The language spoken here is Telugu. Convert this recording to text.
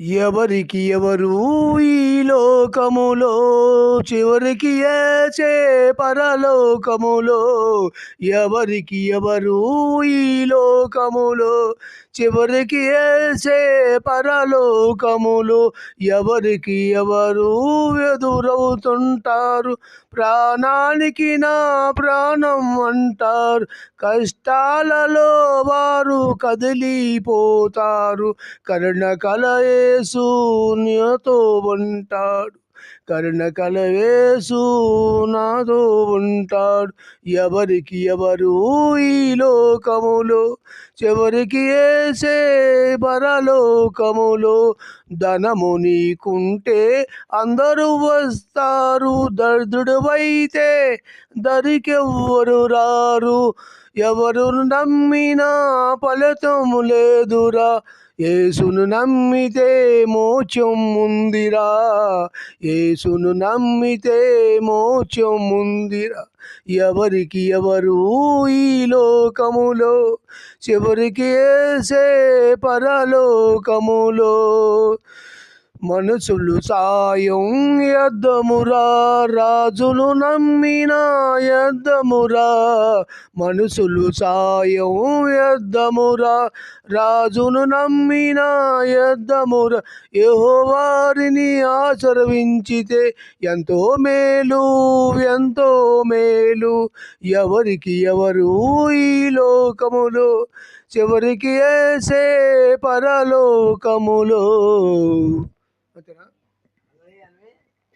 ఎవరికి ఎవరు ఈ లోకములో, చివరికి ఏచే పరలోకములో. ఎవరికి ఎవరు ఈ లోకములో, చివరికి ఏసే పరలోకములో. ఎవరికి ఎవరు ఎదురవుతుంటారు, ప్రాణానికి నా ప్రాణం అంటారు. కష్టాలలో వారు కదిలిపోతారు, కరుణ కలయేసు నాతో ఉంటాడు. కరుణ కలయేసు నాతో ఉంటాడు. ఎవరికి ఎవరు ఈ లోకములో, చివరికి ఏసే పరలోకములో. ధనము నీకుంటే అందరూ వస్తారు, దరిద్రుడివైతే దరికెవ్వరు రారు. ఎవరు నమ్మినా ఫలితము లేదురా, యేసును నమ్మితే మోక్షం ఉందిరా. యేసును నమ్మితే మోక్షం ఉందిరా. ఎవరికి ఎవరు ఈ లోకములో, చివరికి ఏసే పరలోకములో. మనుషులు సాయం యద్దమురా, రాజులు నమ్మిన యద్దమురా. మనుషులు సాయం యద్దమురా, రాజును నమ్మిన యద్దమురా. యెహోవారిని ఆచరించితే ఎంతో మేలు, ఎంతో మేలు. ఎవరికి ఎవరు ఈ లోకములో, చివరికి ఏసే పరలోకములో.